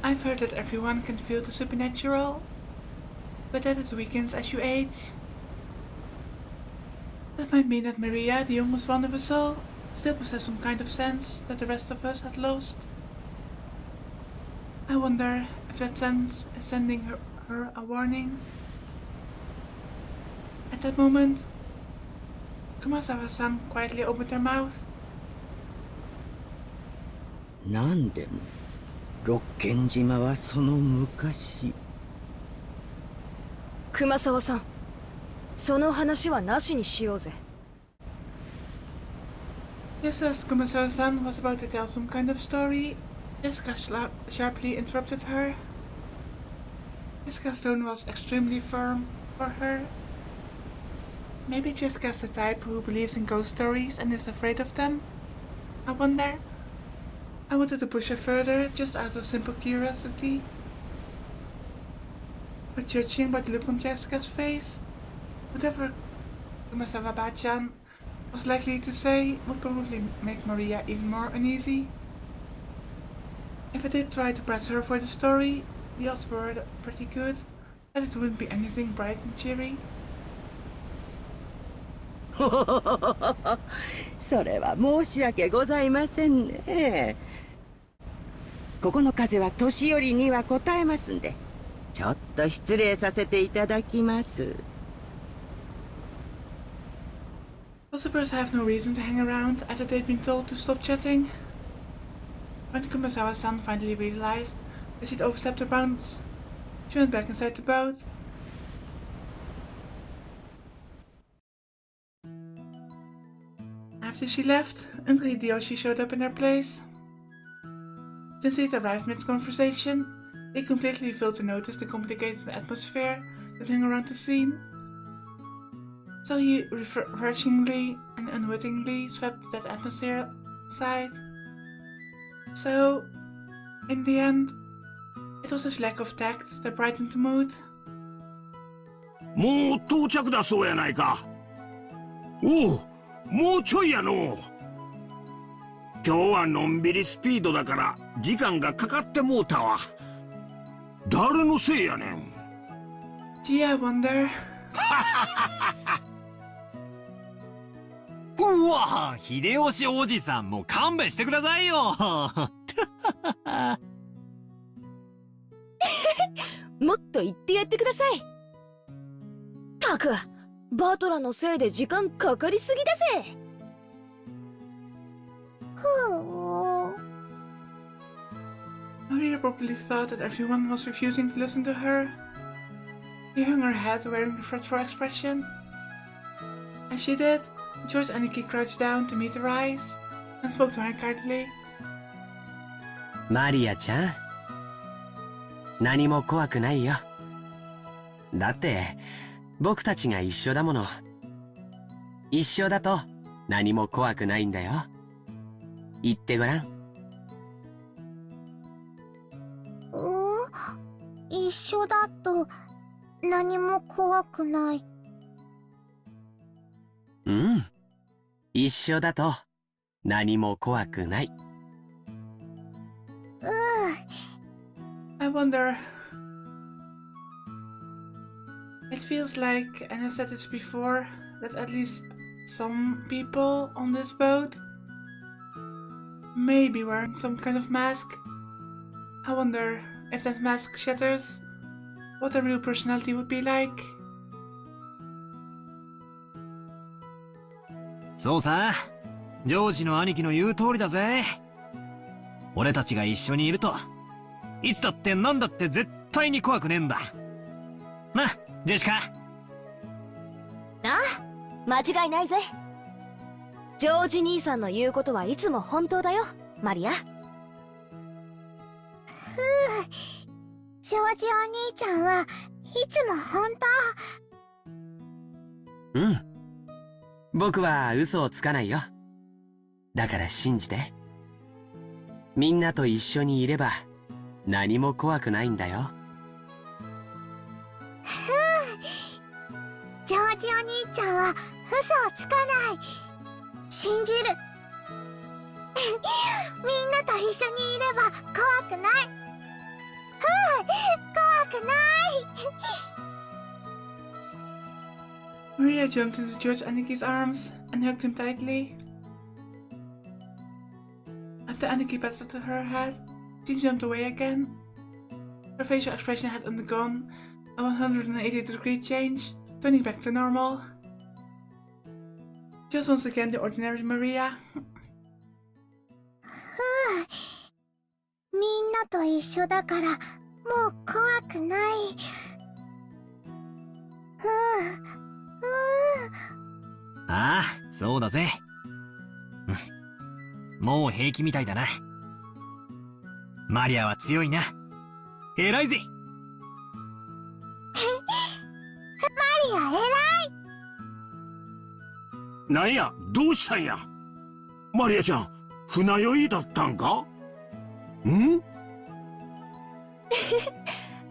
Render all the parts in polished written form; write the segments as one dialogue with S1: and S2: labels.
S1: I've heard that everyone can feel the supernatural, but that it weakens as you age. That might mean that Maria, the youngest one of us all, still possesses some kind of sense that the rest of us had lost. I wonder if that sense is sending her a warning. At that moment, Kumasawa-san quietly opened her mouth.
S2: なんでも六軒島はその昔。
S3: 熊沢さん、その話はなしにしようぜ。
S1: Just as Kumasawa-san was about to tell some kind of story, Jessica sharply interrupted her. Jessica's tone was extremely firm for her. Maybe Jessica's the type who believes in ghost stories and is afraid of them? I wonder. I wanted to push her further, just out of simple curiosity. But judging by the look on Jessica's face, whatever Kumasawa-chan was likely to say would probably make Maria even more uneasy. If I did try to press her for the story, the odds were pretty good that it wouldn't be anything bright and cheery.
S2: それは申し訳ございませんね。ここの風は年寄りには応えますんで、ちょっと失礼させていただきます。
S1: Gossipers have no reason to hang around after they'd been told to stop chatting. When Kumasawa-san finally realized that she'd overstepped her bounds, she went back inside the boat. After she left, Uncle Hideyoshi showed up in her place. Since he'd arrived mid-conversation, they completely failed to notice the complicated atmosphere that hung around the scene. So he refreshingly and unwittingly swept that atmosphere aside. So, in the end, it was his lack of tact that brightened the mood.
S4: もう到着だそうやないか。おう、もうちょいやの。今日はのんびりスピードだから時間がかかってもうたわ。誰のせいやねん。
S1: Gee, I wonder.
S5: うわ、秀吉おじさんもう勘弁してくださいよ。
S3: もっと言ってやってください。たく、バトラのせいで時間かかりすぎだぜ。
S1: Maria probably thought that everyone was refusing to listen to her. She hung her head wearing a fretful expression. As she did, George Aniki crouched down to meet her eyes and spoke to her kindly.
S6: マリアちゃん、何も怖くないよ。だって僕たちが一緒だもの。一緒だと何も怖くないんだよ。言ってごらん。
S7: 一緒だと何も怖くない。
S6: うん。一緒だと何も怖くない。
S1: I wonder. It feels like, and I've said this before, that at least some people on this boat may be wearing some kind of mask. I wonder if that mask shatters, what a real personality would be like.
S5: そうさ、ジョージの兄貴の言う通りだぜ。俺たちが一緒にいるといつだって何だって絶対に怖くねえんだな、ジェシカ。
S3: ああ、間違いないぜ。ジョージ兄さんの言うことはいつも本当だよ、マリア。
S7: ジョージお兄ちゃんはいつも本
S6: うん。僕は嘘をつかないよ。だから信じて。みんなと一緒にいれば何も怖くないんだよ。
S7: ジョージお兄ちゃんは嘘をつかない。信じる。みんなと一緒にいれば怖くない。
S1: Maria jumped into Judge Aniki's arms and hugged him tightly. After Aniki patted her head, she jumped away again. Her facial expression had undergone a 180-degree change, turning back to normal. She was once again the ordinary Maria.
S7: みんなと一緒だからもう怖くない。
S5: ああ、そうだぜ。もう平気みたいだな。マリアは強いな。偉いぜ。
S7: マリア偉い。
S4: なんや、どうしたんや。マリアちゃん、船酔いだったんか？ん？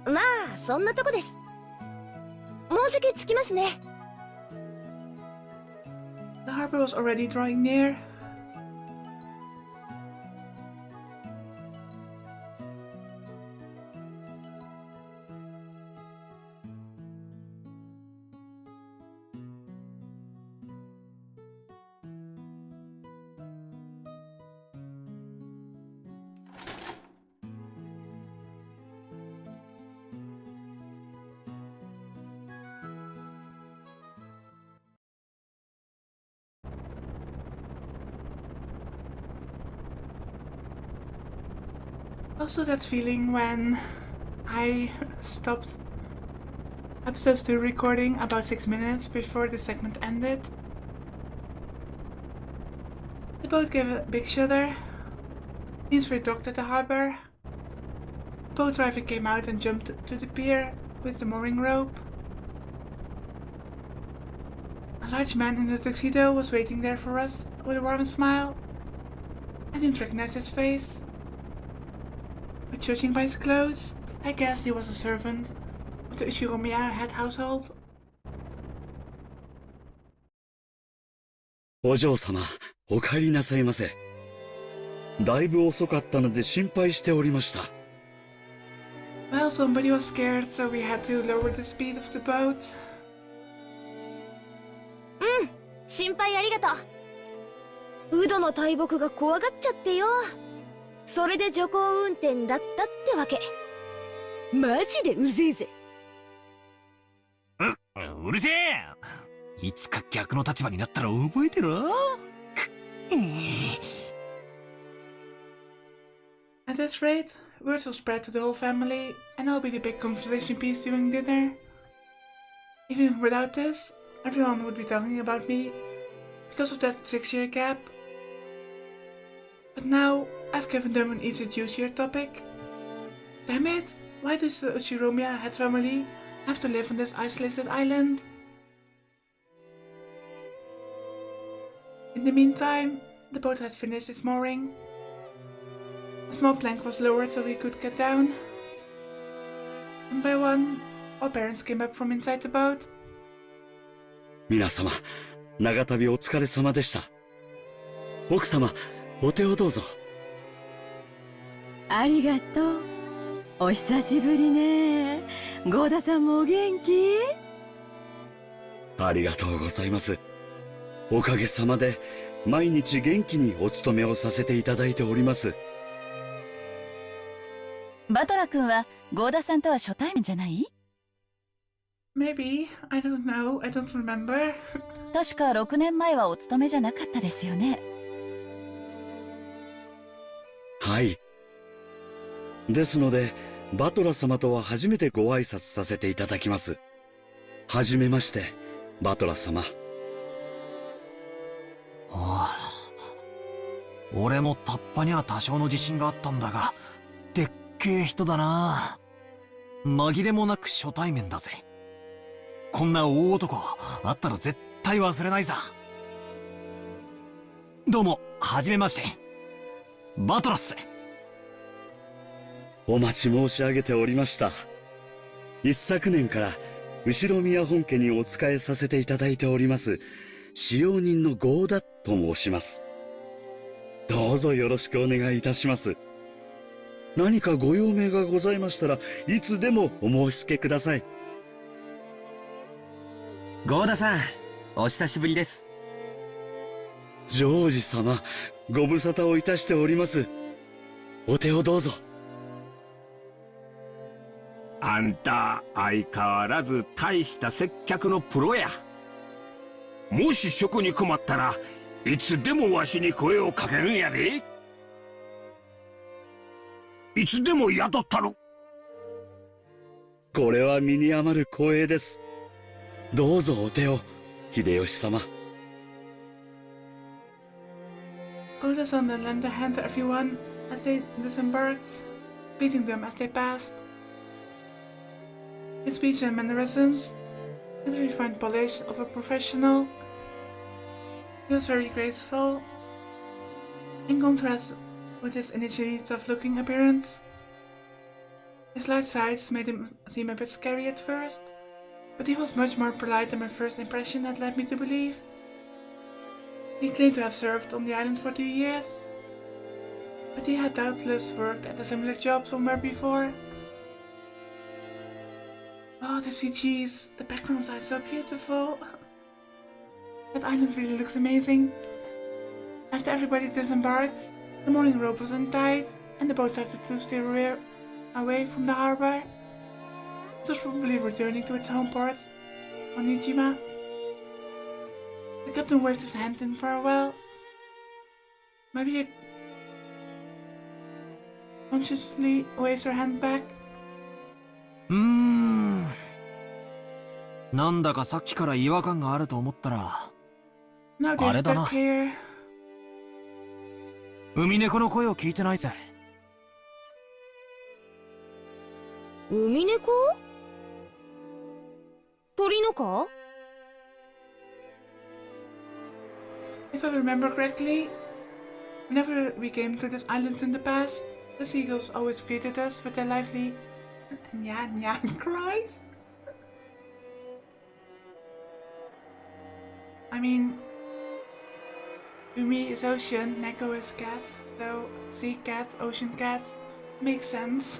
S3: まあそんなとこです。もうじき着きますね。
S1: The harbor was already drawing near. Also that feeling when I stopped episode 2 recording about 6 minutes before the segment ended. The boat gave a big shudder. Things were docked at the harbor. The boat driver came out and jumped to the pier with the mooring rope. A large man in a tuxedo was waiting there for us with a warm smile. I didn't recognize his face. But judging by his clothes, I guessed he was a servant of the Uchiromiya head household.
S8: お嬢様、お帰りなさいませ。だいぶ遅かったので心配しておりました。
S1: Well, somebody was scared, so we had to lower the speed of the boat.
S3: うん、心配ありがとう。ウドの大木が怖がっちゃってよ。それで徐行運転だったってわけ。マジでうぜえぜ。
S5: うるせえ。いつか逆の立場になったら覚えてろ。
S1: At this rate, word will spread to the whole family, and I'll be the big conversation piece during dinner. Even without this, everyone would be talking about me because of that 6-year gap. But now, I've given them an easy juicier topic. Damn it, why does the Uchiromiya head family have to live on this isolated island? In the meantime, the boat has finished its mooring. A small plank was lowered so we could get down. One by one, our parents came up from inside the boat.
S8: 皆様、長旅お疲れ様でした。奥様、お手をどうぞ。
S9: ありがとう。お久しぶりね。ゴーダさんもお元気？
S8: ありがとうございます。おかげさまで毎日元気にお勤めをさせていただいております。
S9: バトラ君はゴーダさんとは初対面じゃない？
S1: Maybe, I don't know, I don't remember.
S9: 確か6年前はお勤めじゃなかったですよね。
S8: はい。ですので、バトラ様とは初めてご挨拶させていただきます。はじめまして、バトラ様。
S5: 俺もタッパには多少の自信があったんだが、でっけえ人だな。紛れもなく初対面だぜ。こんな大男あったら絶対忘れないさ。どうも、はじめまして。バトラっす。
S8: お待ち申し上げておりました。一昨年から後宮本家にお仕えさせていただいております使用人のゴーダと申します。どうぞよろしくお願いいたします。何かご用命がございましたらいつでもお申し付けください。
S6: ゴーダさん、お久しぶりです。
S8: ジョージ様、ご無沙汰をいたしております。お手をどうぞ。
S4: あんた相変わらず大した接客のプロや。もし食に困ったらいつでもわしに声をかけるんやで。いつでも雇ったろ。
S8: これは身に余る光栄です。どうぞお手を、秀吉様。
S1: Goldasan then lent a hand to everyone as they disembarked, greeting them as they passed. His speech and mannerisms had the refined polish of a professional. He was very graceful, in contrast with his initially tough-looking appearance. His light size made him seem a bit scary at first, but he was much more polite than my first impression had led me to believe. He claimed to have served on the island for 2 years, but he had doubtless worked at a similar job somewhere before. Oh, the CGs, the backgrounds are so beautiful. That island really looks amazing. After everybody disembarked, the morning rope was untied and the boat started to steer away from the harbor. It was probably returning to its home port, Rokkenjima. The captain waved his hand in farewell. Maybe he consciously waves her hand back.
S5: なんだかさっきから違和感があると思ったら、
S1: Now they're stuck here.
S5: 海猫の声を聞いてないぜ。
S3: 海猫？鳥のか？
S1: If I remember correctly, whenever we came to this island in the past, the seagulls always greeted us with their lively nyan cries. I mean, Umi is ocean, Neko is cat, so sea cat, ocean cat, makes sense.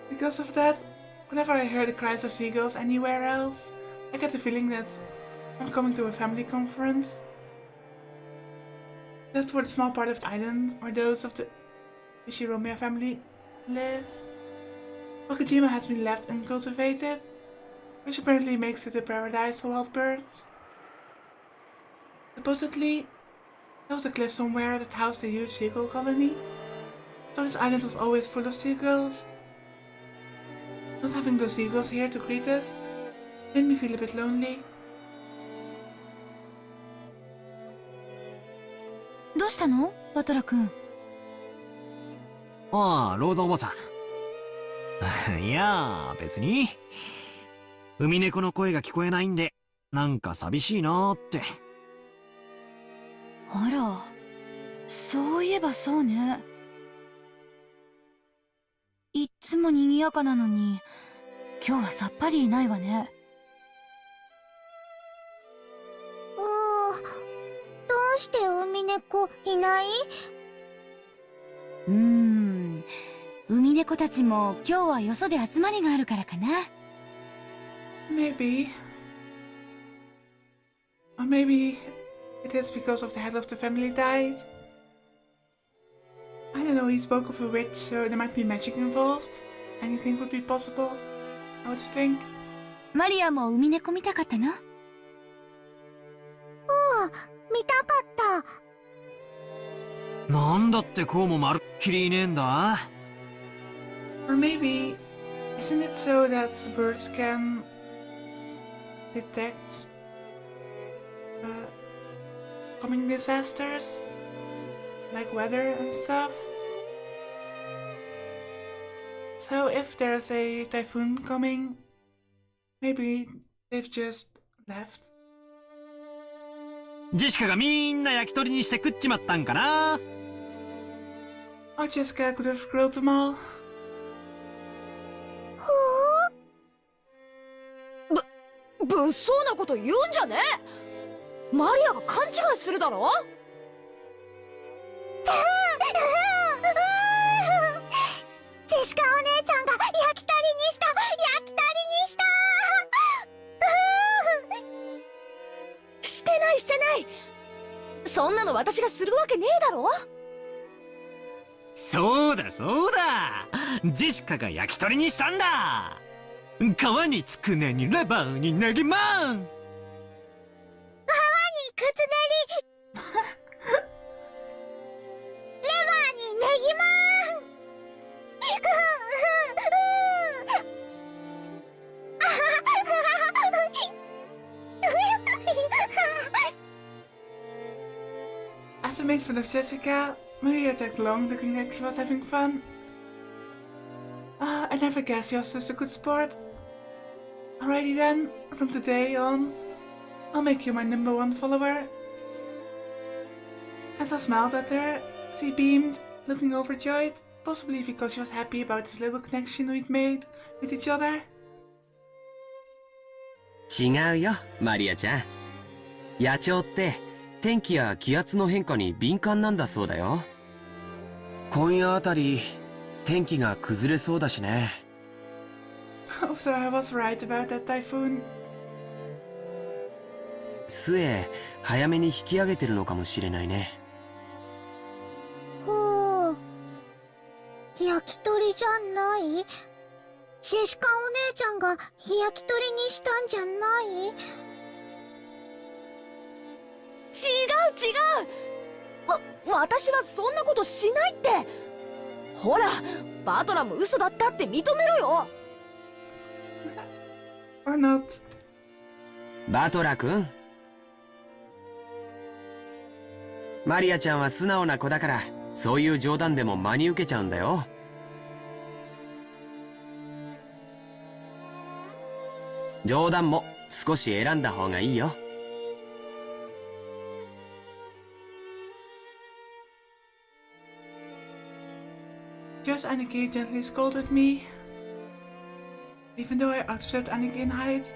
S1: Because of that, whenever I hear the cries of seagulls anywhere else, I get the feeling that I'm coming to a family conference. That's where the small part of the island, where those of the Ishiromia family live. Rokkenjima has been left uncultivated, which apparently makes it a paradise for wild birds. Supposedly, there was a cliff somewhere that housed a huge seagull colony, so this island was always full of seagulls. Not having those seagulls here to greet us made me feel a bit lonely.
S9: どうしたのバトラ君。
S5: ああ、ローザおばさん。いやー、別に。海猫の声が聞こえないんで、なんか寂しいなーって。
S9: あら、そういえばそうね。いっつも賑やかなのに、今日はさっぱりいないわね。
S7: どうして海猫いない？
S9: 海猫たちも今日はよそで集まりがあるからかな。
S1: Maybe. Or maybe it is because of the head of the family died. I don't know, he spoke of a witch, so there might be magic involved. Anything could be possible, I would think.
S9: マリアも海猫見たかったの？
S7: 見たかった。
S5: なんだってこうもまるっきりいねえんだ？
S1: Or maybe, isn't it so that birds can detect coming disasters? Like weather and stuff? So if there's a typhoon coming, maybe they've just left.
S5: ジェシカがみんな焼き鳥にして食っちまったんかな？
S1: Or Jessica could have grilled them all.
S3: 物騒なこと言うんじゃねえ。マリアが勘違いするだろ。
S7: ジェシカお姉ちゃんが焼き鳥にした。
S3: 私がするわけねえだろ。
S5: そうだそうだ、ジェシカが焼き鳥にしたんだ。皮につくねにレバーにネギマン。
S7: くつねりレバーにネギマン
S1: As we made fun of Jessica, Maria tagged along, looking like she was having fun. I never guessed she was such a good sport. Alrighty then, from today on, I'll make you my #1 follower. As I smiled at her, she beamed, looking overjoyed, possibly because she was happy about this little connection we'd made with each other.
S6: 違うよ、マリアちゃん。野鳥って天気や気圧の変化に敏感なんだそうだよ。今夜あたり天気が崩れそうだしね。
S1: Oh, so I was right about that typhoon.
S6: 末早めに引き上げてるのかもしれないね。
S7: ほう、焼き鳥じゃない？ジェシカお姉ちゃんが焼き鳥にしたんじゃない？
S3: 違う違う。私はそんなことしないって。ほら、バトラも嘘だったって認めろよ。
S1: Or not.
S6: バトラ君、マリアちゃんは素直な子だから、そういう冗談でも真に受けちゃうんだよ。冗談も少し選んだ方がいいよ。
S1: Just Aniki gently scolded me. Even though I outstripped Aniki in height.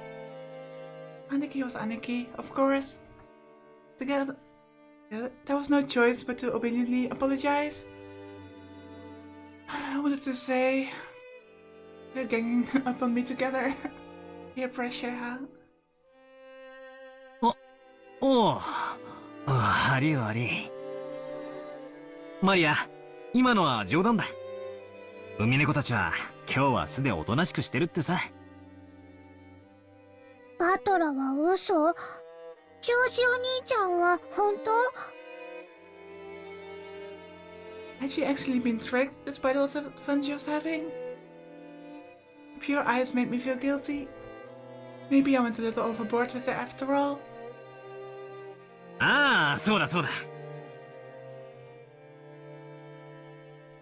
S1: Aniki was Aniki, of course. Together, there was no choice but to obediently apologize. I wanted to say, they're ganging up on me together. Peer pressure, huh?
S5: おう、ありあり。マリア、今のは冗談だ。海猫たちは今日は素でおとなしくしてるってさ。
S7: バトラは嘘？ジョージお兄ちゃんは本当？
S1: Had she actually been tricked despite all the fun she was having? Pure eyes made me feel guilty. Maybe I went a little overboard with her after all.
S5: ああ、そうだそうだ。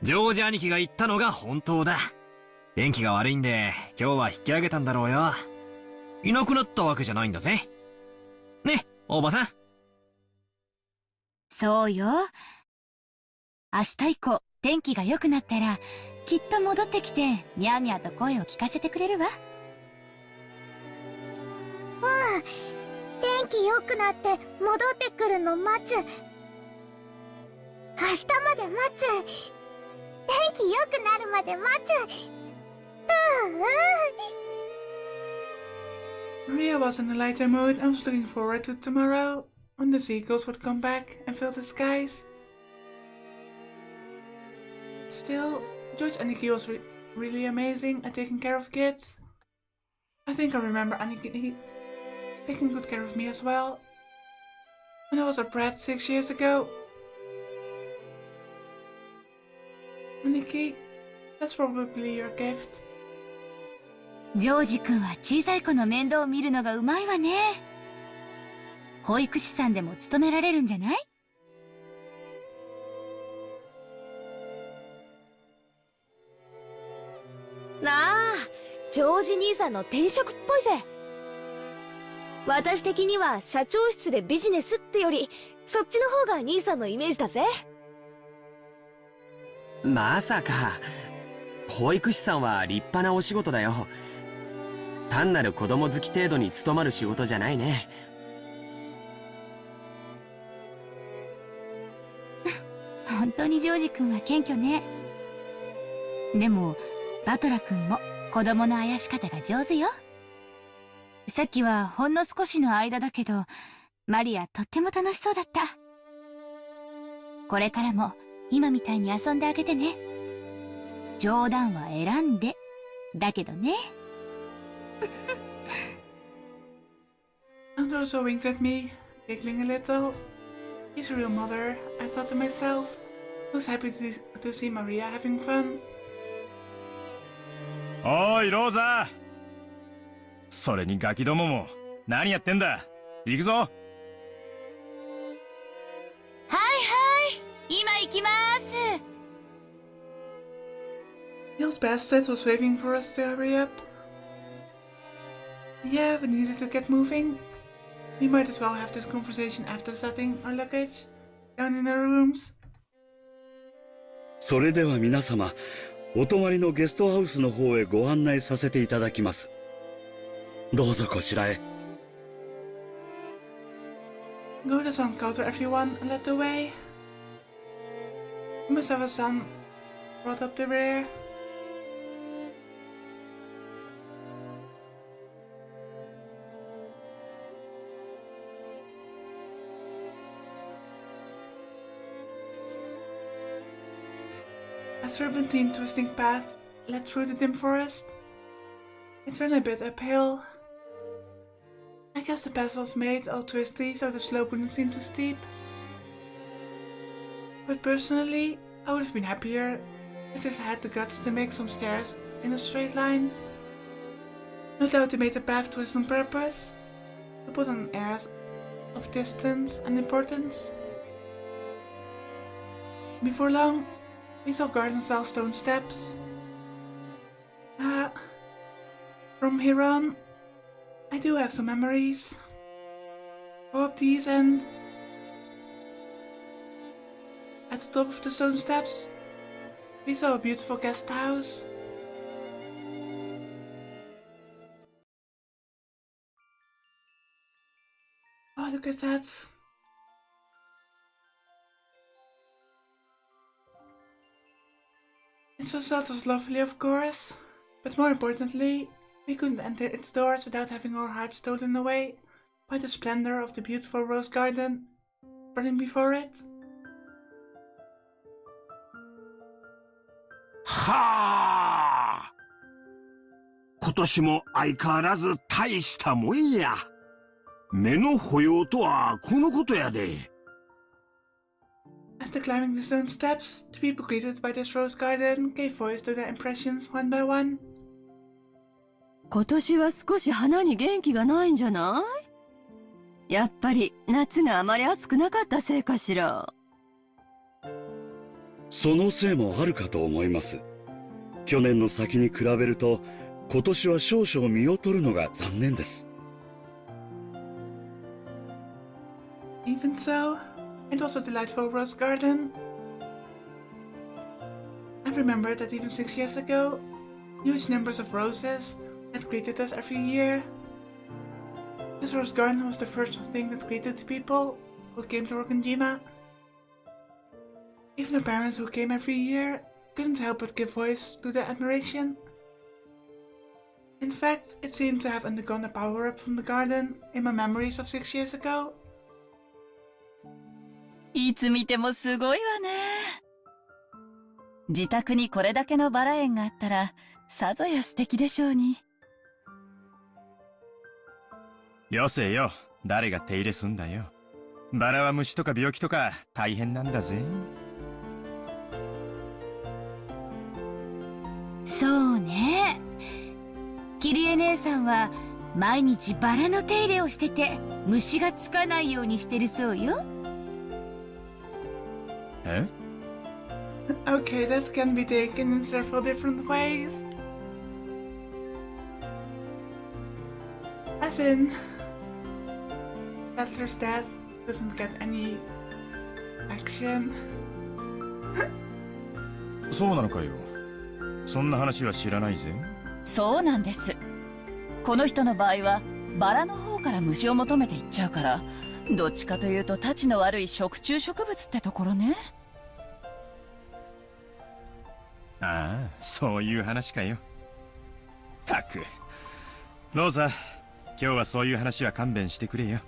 S5: ジョージ兄貴が言ったのが本当だ。天気が悪いんで今日は引き上げたんだろうよ。いなくなったわけじゃないんだぜ。ね、おばさん。
S9: そうよ。明日以降天気が良くなったらきっと戻ってきてミャーミャーと声を聞かせてくれるわ。
S7: うん、天気良くなって戻ってくるの待つ。明日まで待つ。天気良くなるまで待つ。
S1: Maria was in a lighter mood and was looking forward to tomorrow, when the seagulls would come back and fill the skies. Still, George Aniki was really amazing at taking care of kids. I think I remember Aniki taking good care of me as well, when I was a brat 6 years ago. Aniki, that's probably your gift.
S9: ジョージ君は小さい子の面倒を見るのがうまいわね。保育士さんでも務められるんじゃない？
S3: なあ、ジョージ兄さんの転職っぽいぜ。私的には社長室でビジネスってよりそっちの方が兄さんのイメージだぜ。
S6: まさか。保育士さんは立派なお仕事だよ。単なる子供好き程度に務まる仕事じゃないね。
S9: 本当にジョージ君は謙虚ね。でもバトラ君も子供のあやし方が上手よ。さっきはほんの少しの間だけどマリアとっても楽しそうだった。これからも今みたいに遊んであげてね。冗談は選んで。だけどね。
S1: And also winked at me, giggling a little. She's a real mother, I thought to myself. I was happy to see Maria having fun.
S10: おいローザ、それにガキどもも何やってんだ。行くぞ。
S9: はいはい、今行きます。
S1: The old bastard was waving for us to hurry up. Yeah, we needed to get moving. We might as well have this conversation after setting our luggage down in our rooms.
S8: それでは皆様、お泊まりのゲストハウスの方へご案内させていただきます。どうぞこちらへ。
S1: Goda-san called to everyone and led the way. Musawa-san brought up the rear. A serpentine twisting path led through the dim forest. It turned a bit uphill. I guess the path was made all twisty so the slope wouldn't seem too steep. But personally, I would have been happier if I had the guts to make some stairs in a straight line. No doubt they made the path twist on purpose, to put on airs of distance and importance. Before long, we saw garden-style stone steps. From here on, I do have some memories. Go up these and... At the top of the stone steps, we saw a beautiful guest house. Oh, look at that. Its facade was lovely, of course, but more importantly, we couldn't enter its doors without having our hearts stolen away by the splendor of the beautiful rose garden spreading before it.
S4: はあ、今年も相変わらず大したもんや。目の保養とはこのことやで。
S1: After climbing the stone steps, the people greeted by this rose garden gave voice to their impressions one by one.
S11: 今年は少し花に元気がないんじゃない？やっぱり夏があまり暑くなかったせいかしら。
S8: そのせいもあるかと思います。去年の先に比べると、今年は少々見劣るのが残念です。
S1: Even so, it was a delightful rose garden. I remember that even 6 years ago, huge numbers of roses had greeted us every year. This rose garden was the first thing that greeted the people who came to Rokkenjima. Even the parents who came every year couldn't help but give voice to their admiration. In fact, it seemed to have undergone a power-up from the garden in my memories of 6 years ago.
S11: いつ見てもすごいわね。自宅にこれだけのバラ園があったら、さぞや素敵でしょうに。
S10: よせよ、誰が手入れすんだよ。バラは虫とか病気とか大変なんだぜ。
S9: そうね。キリエ姉さんは毎日バラの手入れをしてて虫がつかないようにしてるそうよ。
S10: え？
S1: Okay, that can be taken in several different ways. As in, Battler's dad doesn't get any action.
S10: そうなのかよ。そんな話は知らないぜ。
S11: そうなんです。この人の場合はバラの方から虫を求めていっちゃうから、どっちかというとたちの悪い食虫植物ってところね。
S10: ああ、そういう話かよ。たく、ローザ、今日はそういう話は勘弁してくれよ。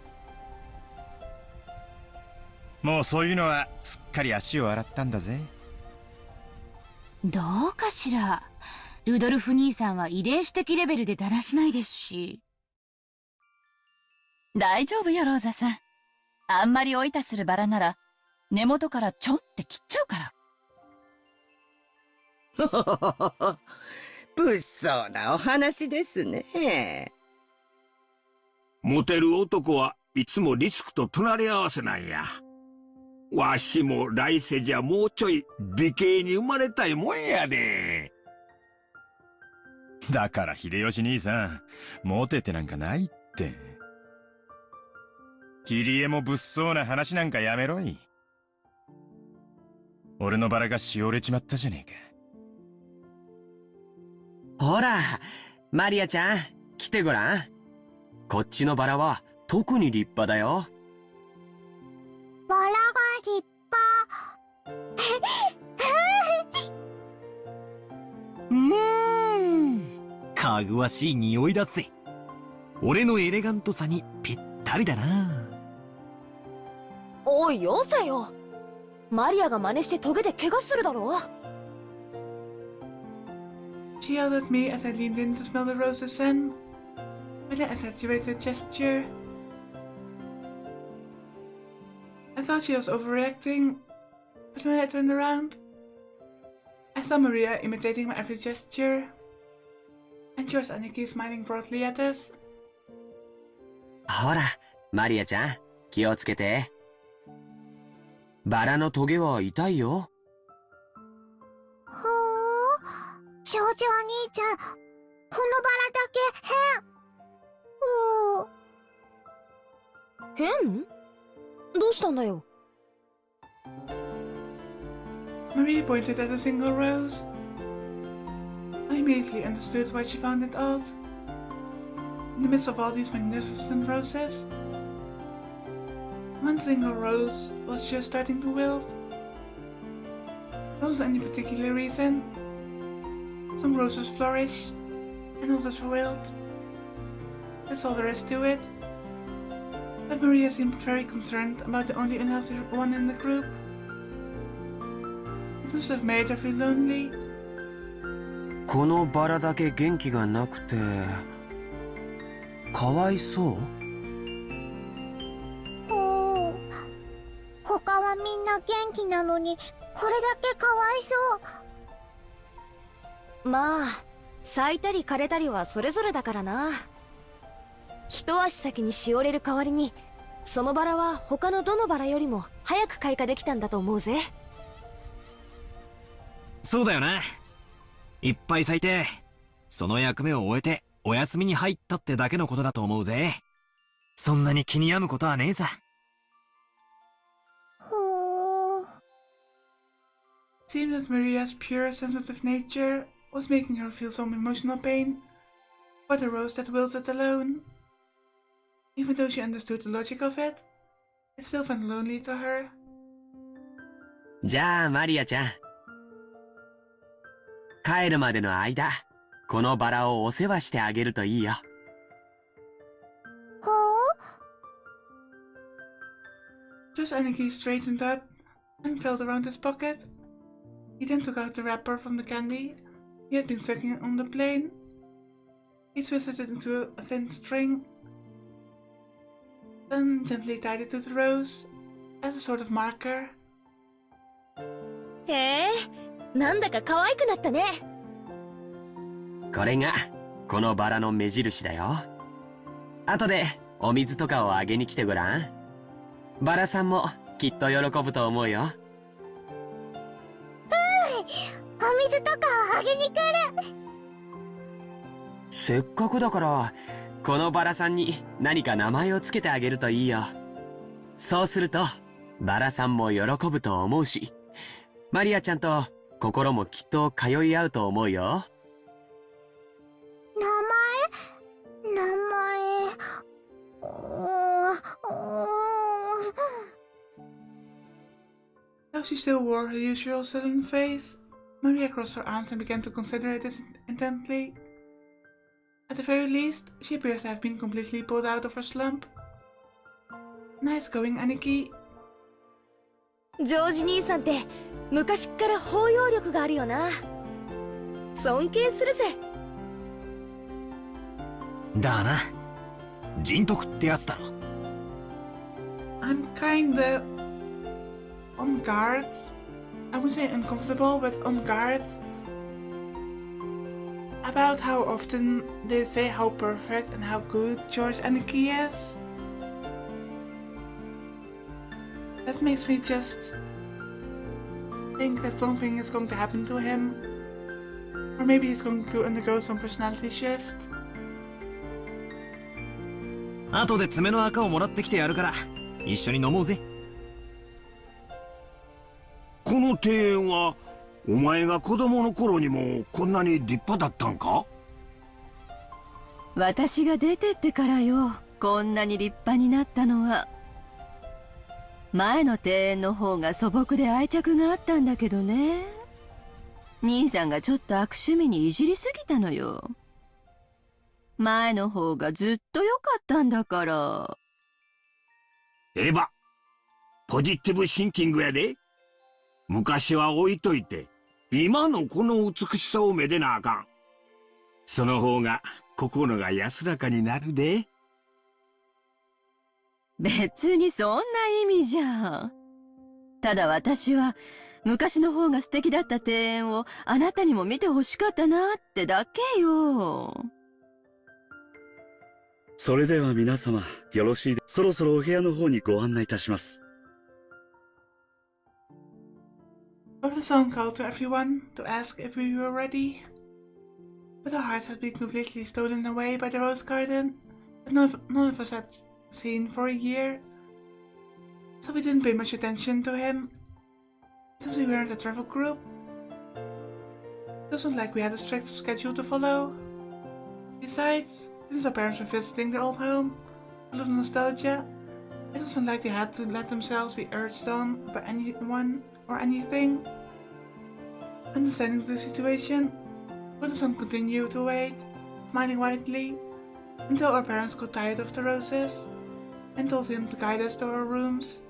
S10: もうそういうのはすっかり足を洗ったんだぜ。
S9: どうかしら。ルドルフ兄さんは遺伝子的レベルでだらしないですし。
S11: 大丈夫よ、ローザさん。あんまりおいたするバラなら、根元からちょんって切っちゃうから。
S2: 物騒なお話ですね。
S4: モテる男はいつもリスクと隣り合わせなんや。わしも来世じゃもうちょい美形に生まれたいもんやで。
S10: だから秀吉兄さん、モテてなんかないって。切り絵も物騒な話なんかやめろい。俺のバラがしおれちまったじゃねえか。
S6: ほら、マリアちゃん、来てごらん。こっちのバラは特に立派だよ。
S7: バラが立派。
S5: かぐわしい匂いだぜ。俺のエレガントさにぴったりだな。
S3: おい、よせよ。マリアが真似してトゲで怪我するだろ。
S1: She yelled at me as I leaned in to smell the roses scent, with an exaggerated gesture. I thought she was overreacting, but when I turned around, I saw Maria imitating my every gesture, and she was Aniki smiling broadly at us.
S6: ほら、マリアちゃん、気をつけて。バラのトゲは痛いよ。
S7: ほー、少女お兄ちゃん、このバラだけ変。
S3: 変？どうしたんだよ。
S1: Marie pointed at a single rose. I immediately understood why she found it odd. In the midst of all these magnificent roses, one single rose was just starting to wilt. There wasn't any particular reason. Some roses flourish, and others wilt. That's all there is to it. But Maria seemed very concerned about the only unhealthy one in the group. It must have made her feel lonely.
S6: このバラだけ元気がなくて、かわいそう？
S7: ほう。他はみんな元気なのに、これだけかわいそう。
S3: まあ、咲いたり枯れたりはそれぞれだからな。一足先にしおれる代わりに、そのバラは他のどのバラよりも早く開花できたんだと思うぜ。
S5: そうだよな。いっぱい咲いて、その役目を終えてお休みに入ったってだけのことだと思うぜ。そんなに気に病むことはねえさ。
S7: ほー。
S1: Seemed that Maria's pure, sensitive nature was making her feel some emotional pain for the rose that wilted alone. Even though she understood the logic of it, it still felt lonely to her.
S6: じゃあマリアちゃん、帰るまでの間、このバラをお世話してあげるといいよ。
S7: ほー。
S1: Just Aniki straightened up and felt around his pocket. He then took out the wrapper from the candy he had been sucking on the plane. He twisted it into a thin string, then gently tied it to the rose as a sort of marker.
S3: へえ、なんだか可愛くなったね。
S6: これがこのバラの目印だよ。後でお水とかをあげに来てごらん。バラさんもきっと喜ぶと思うよ。
S7: お水とかをあげに来る。
S6: せっかくだからこのバラさんに何か名前をつけてあげるといいよ。そうするとバラさんも喜ぶと思うし、マリアちゃんと心もきっと通い合うと思うよ。
S7: 名前。
S1: Though she still wore her usual sullen face, Maria crossed her arms and began to consider it intently. At the very least, she appears to have been completely pulled out of her slump. Nice going, Aniki.
S3: ジョージ兄さんって昔っから包容力があるよな。尊敬するぜ。
S5: だな。人徳ってやつだろ。
S1: I'm kinda on guard. I would say uncomfortable, but on guard. About how often they say how perfect and how good George Aniki is. That makes me just think that something is going to happen to him. Or maybe he's going to undergo some personality shift.
S5: 後で爪の赤をもらってきてやるから一緒に飲もうぜ。
S4: この庭園はお前が子供の頃にもこんなに立派だったんか？
S11: 私が出てってからよ、こんなに立派になったのは。前の庭園の方が素朴で愛着があったんだけどね。兄さんがちょっと悪趣味にいじりすぎたのよ。前の方がずっと良かったんだから。
S4: エヴァ、ポジティブシンキングやで。昔は置いといて、今のこの美しさをめでなあかん。その方が心が安らかになるで。
S11: 別にそんな意味じゃん。ただ私は昔の方が素敵だった庭園をあなたにも見てほしかったなってだけよ。
S8: それでは皆様、よろしいで、そろそろお部屋の方にご案内いたします。
S1: Orderson called to everyone to ask if we were ready. But our hearts had been completely stolen away by the rose garden that none of us had seen for a year. So we didn't pay much attention to him, since we weren't a travel group. It wasn't like we had a strict schedule to follow. Besides, since our parents were visiting their old home, full of nostalgia, it wasn't like they had to let themselves be urged on by anyone or anything. Understanding the situation, Wilted continued to wait, smiling widely, until our parents got tired of the roses, and told him to guide us to our rooms.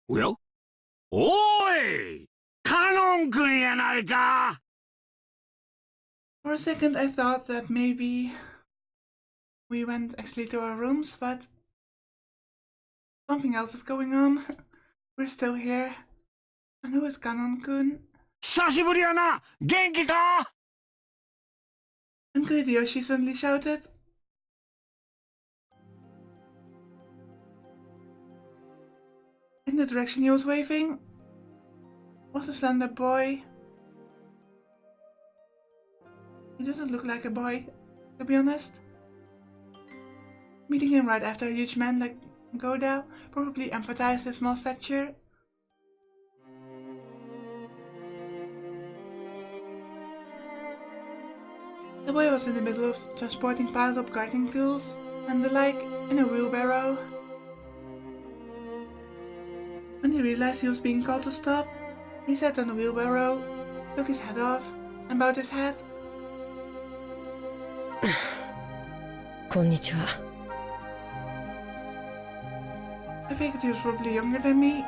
S4: Well? おーい！カノン君やないか！
S1: For a second I thought that maybe we went actually to our rooms, but something else is going on. We're still here. And who is Kanon-kun?
S4: 久しぶりやな！元気か？
S1: Uncle Hideyoshi suddenly shouted. In the direction he was waving was a slender boy. He doesn't look like a boy, to be honest. Meeting him right after a huge man like Goda probably emphasized his small stature. The boy was in the middle of transporting piled up gardening tools and the like in a wheelbarrow. When he realized he was being called to stop, he sat on the wheelbarrow, took his hat off, and bowed his head.
S12: こんにちは。
S1: I figured he was probably younger than me.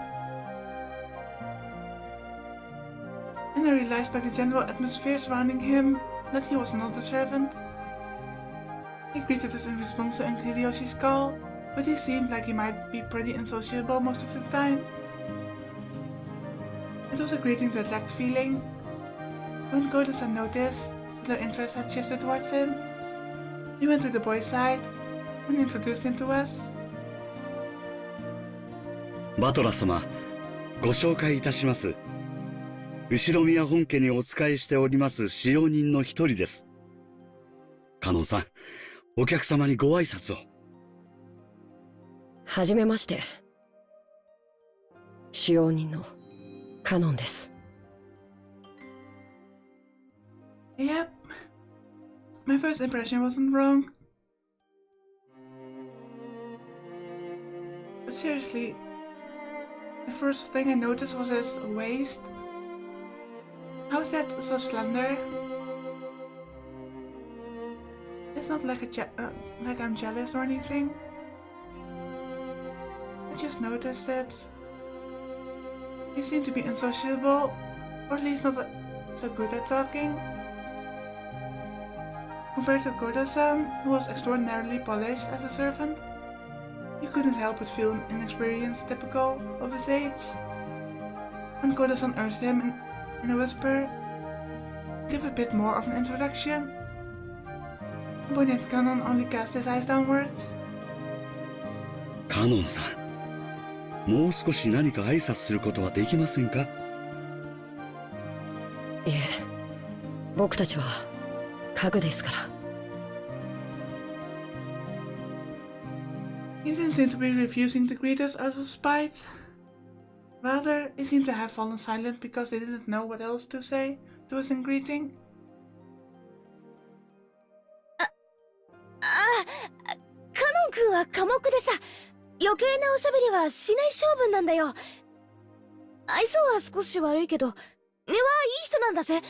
S1: And I realized by the general atmosphere surrounding him that he was not a servant. He greeted us in response to Uncle Hideyoshi's call, but he seemed like he might be pretty unsociable most of the time. It was a greeting that lacked feeling. When Goda-san noticed that our interest had shifted towards him, he went to the boy's side and introduced him to us.
S8: バトラ様、ご紹介いたします。後宮本家にお仕えしております使用人の一人です。カノンさん、お客様にご挨拶を。
S12: はじめまして。使用人のカノンです。
S1: Yep. My first impression wasn't wrong. But seriously, the first thing I noticed was his waist. How is that so slender? His It's not like like I'm jealous or anything. I just noticed it. You seem to be unsociable, or at least not so good at talking. Compared to Goda-san, who was extraordinarily polished as a servant, you couldn't help but feel inexperienced, typical of his age. And Goda-san urged him in a whisper, give a bit more of an introduction. The boy named Kanon only cast his eyes downwards.
S8: カノンさん、もう少し何か挨拶することはできませんか？
S12: いえ、僕たちは家具ですから。
S1: He didn't seem to be refusing to greet us out of spite. Rather, he seemed to have fallen silent because they didn't know what else to say to us in greeting.
S3: カノン君は寡黙でさ、余計なおしゃべりはしない性分なんだよ。愛想は少し悪いけど、根はいい人なんだぜ。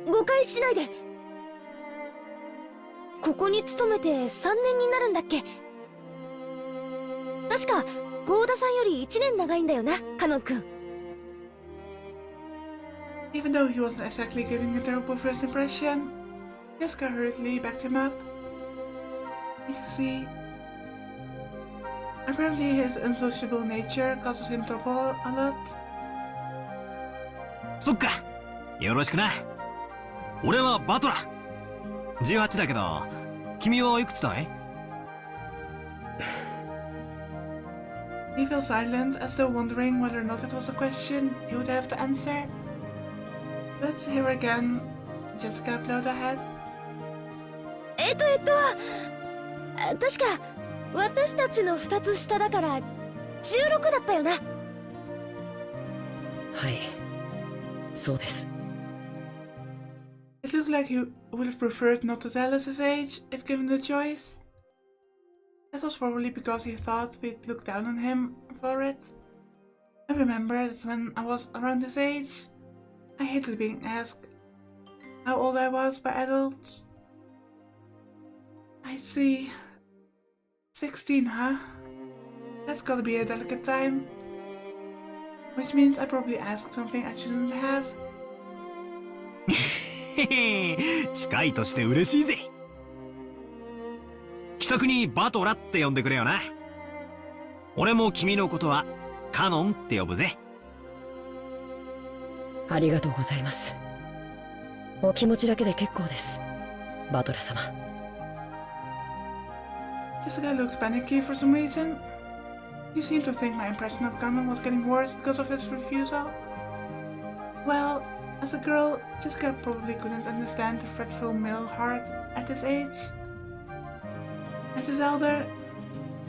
S3: 誤解しないで。ここに勤めて3年になるんだっけ。確かゴーダさんより1年長いんだよな、カノン君。
S1: Even though he wasn't exactly giving a terrible first impression, Jessica hurriedly backed him up. You see, apparently his unsociable nature causes him trouble a lot.
S5: そっか、よろしくな。俺はバトラ。18だけど、君はいくつだい？
S1: He fell silent, as though wondering whether or not it was a question he would have to answer. But here again, Jessica plowed ahead.
S3: 確か私たちの2つ下だから16だったよな。
S12: はい、そうです。
S1: It looked like he would have preferred not to tell us his age if given the choice. That was probably because he thought we'd look down on him for it. I remember that when I was around his age, I hated being asked how old I was by adults. I see. 16, huh? That's gotta be a delicate time. Which means I probably asked something I shouldn't have.
S5: 近いとして嬉しいぜ。気さくにバトラって呼んでくれよな。俺も君のことはカノンって呼ぶぜ。
S12: ありがとうございます。お気持ちだけで結構です、バトラ様。
S1: Jessica looked panicky for some reason. She seemed to think my impression of Kanon was getting worse because of his refusal. Well, as a girl, Jessica probably couldn't understand the fretful male heart at this age. As his elder,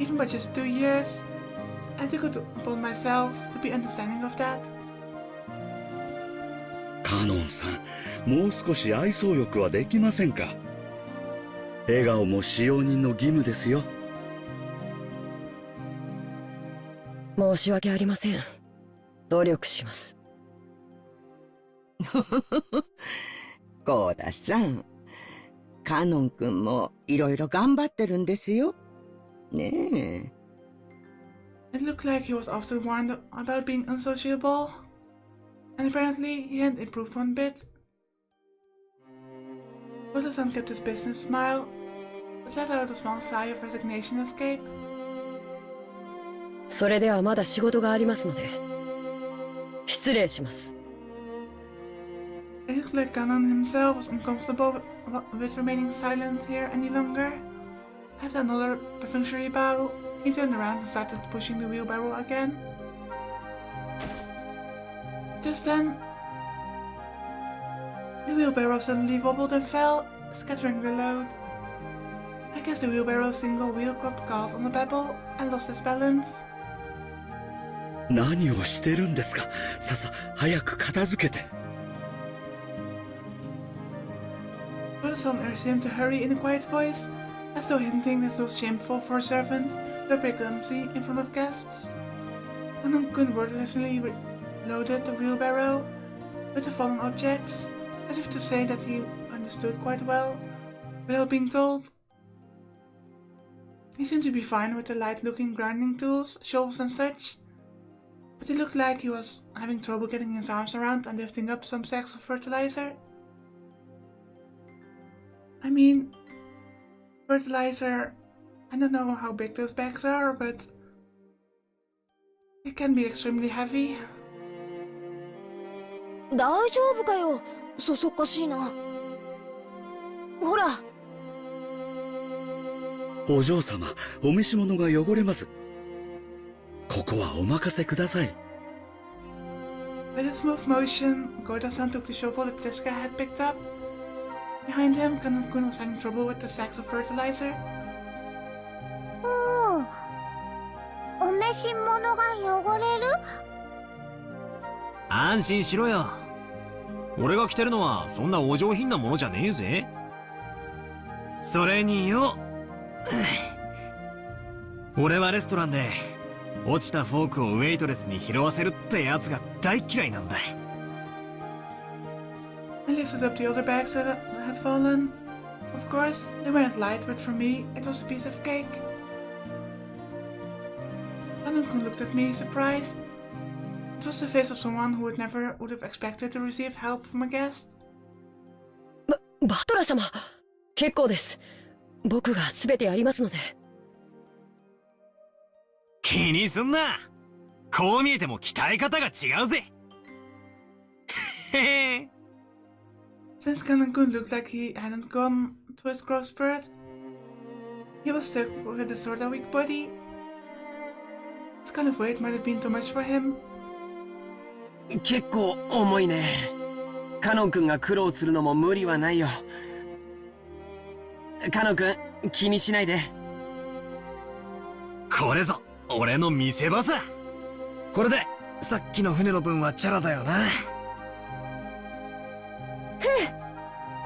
S1: even by just 2 years, I took it upon myself to be understanding of that.
S8: カノンさん、もう少し愛想よくはできませんか？笑顔も使用人の義務ですよ。
S12: 申し訳ありません。努力します。
S2: ゴーダさん、カノン君もいろいろ頑張ってるんですよ。ねえ。
S1: It looked like he was often warned about being unsociable, and apparently he hadn't improved one bit. Goda-san kept his business smile, but let out a small sigh of resignation and escape.
S12: それではまだ仕事がありますので、失礼します。
S1: It looked like Kanon himself was uncomfortable with remaining silent here any longer. After another perfunctory bow, he turned around and started pushing the wheelbarrow again. Just then, the wheelbarrow suddenly wobbled and fell, scattering the load. I guess the wheelbarrow's single wheel got caught on the pebble and lost its balance.
S8: 何をしてるんですか？早く片付けて。
S1: Goda-san urged him to hurry in a quiet voice, as though hinting that it was shameful for a servant to appear clumsy in front of guests. Kanon-kun wordlessly loaded the wheelbarrow with the fallen objects, as if to say that he understood quite well without being told. He seemed to be fine with the light-looking grinding tools, shovels and such, but he looked like he was having trouble getting his arms around and lifting up some sacks of fertilizer. I mean, fertilizer, I don't know how big those bags are, but it can be extremely heavy.
S3: 大丈夫かよ、そそっかしいな。ほら。
S8: お嬢様、お召し物が汚れます。ここはお任せください。
S1: With a smooth motion, Goda-san took the shovel that Jessica had picked up. Behind him, Kanon-kun was having trouble with the sacks of fertilizer.
S7: お召し物が汚れる？
S5: 安心しろよ。俺が着てるのはそんなお上品なものじゃねえぜ。それによ、俺はレストランで落ちたフォークをウェイトレスに拾わせるってやつが大嫌いなんだ。
S1: I lifted up the other bags that had fallen. Of course, they weren't light, but for me, it was a piece of cake. Kanon-kun looked at me, surprised. It was the face of someone who never would have expected to receive help from a guest.
S12: バトラー様、結構です。僕が全てやりますので。
S5: 気にすんな。こう見えても鍛え方が違うぜ。へへ。
S1: Since Kanon-kun looked like he hadn't gone to his growth spurt, he was stuck with a sort of weak body. This kind of weight might have been too much for him.
S6: 結構重いね。カノン君が苦労するのも無理はないよ。カノン君、気にしないで。
S5: これぞ俺の見せ場さ。これでさっきの船の分はチャラだよな。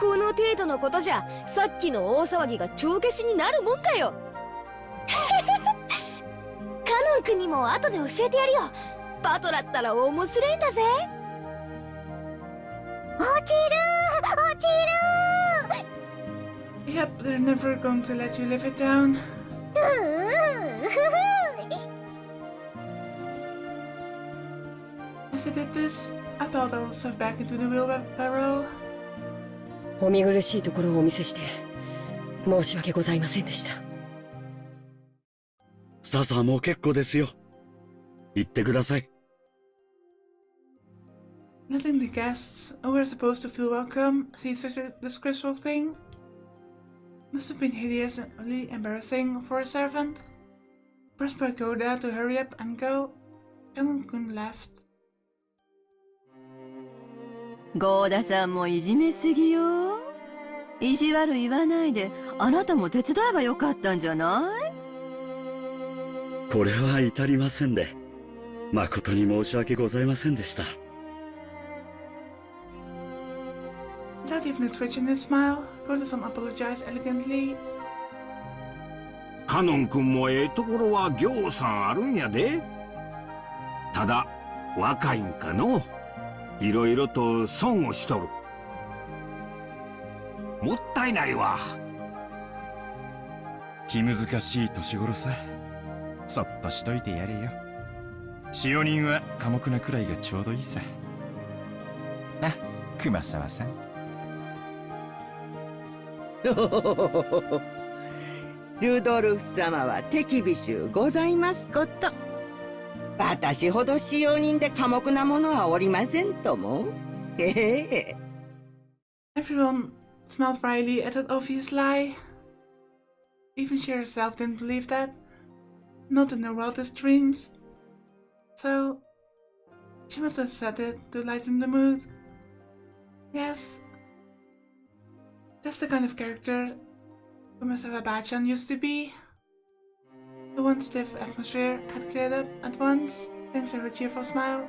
S3: この程度のことじゃさっきの大騒ぎが帳消しになるもんかよ。カノン君にも後で教えてやるよ。バトラったら面白いんだぜ。
S7: 落ちる！
S1: Yep, they're never going to let you live it down. As I did this, I piled all the stuff back into the wheelbarrow.
S12: お見苦しいところをお見せして申し訳ございませんでした。
S8: さあもう結構ですよ。行ってください。
S1: Letting the guests, who were supposed to feel welcome, see such a disgraceful thing must have been hideously embarrassing for a servant. Pressed by Goda to hurry up and go, Kanon-kun left.
S11: ゴーダさんもいじめすぎよ。意地悪言わないで、あなたも手伝えばよかったんじゃない？
S8: これは至りませんで、誠に申し訳ございませんでした。
S1: Without even a twitch in his smile, Goda-san apologized elegantly.
S4: カノン君もええところはぎょうさんあるんやで。ただ若いんかの。いろいろと損をしとる。もったいないわ。
S10: 気難しい年頃さ。そっとしといてやれよ。使用人は寡黙なくらいがちょうどいいさ。な、熊沢さん。
S2: ルドルフ様は手厳しゅうございますこと。私ほど使用人で寡黙なものはおりませんとも。へへ。
S1: Everyone smiled wryly at that obvious lie. Even she herself didn't believe that, not in her wildest dreams. So, she must have said it to lighten the mood. Yes, that's the kind of character Kumasawabachan used to be. The once stiff atmosphere had cleared up at once, thanks to her cheerful smile.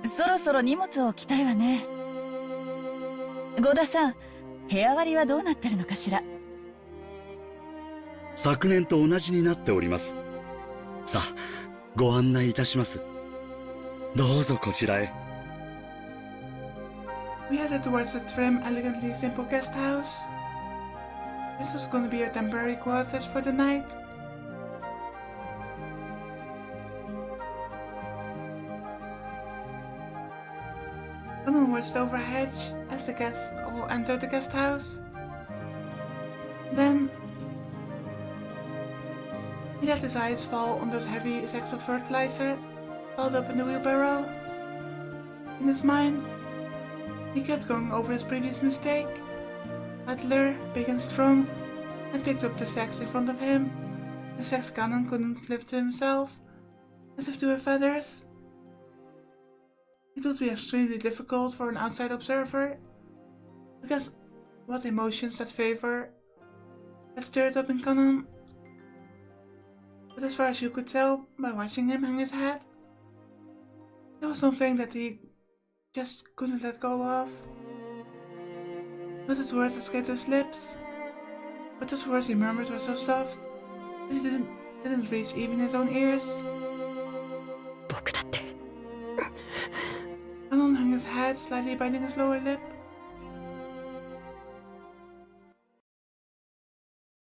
S9: そろそろ荷物を置きたいわね。ゴダさん、部屋割りはどうなってるのかしら。
S8: 昨年と同じになっております。さあ、ご案内いたします。どうぞこちらへ。
S1: We headed towards a trim, elegantly simple guest house. This was going to be our temporary quarters for the night. Someone watched over a hedge as the guests all entered the guest house. Then he let his eyes fall on those heavy sacks of fertilizer piled up in the wheelbarrow. In his mind, he kept going over his previous mistake. Butler, big and strong, had picked up the sacks in front of him. The sacks Cannon couldn't lift himself, as if to have feathers. It would be extremely difficult for an outside observer to guess what emotions that favor had stirred up in Cannon. But as far as you could tell by watching him hang his head, there was something that he just couldn't let go of. Not the words escaped his lips, but those words he murmured were so soft that he didn't reach even his own ears. Cannon hung his head, slightly biting his lower lip.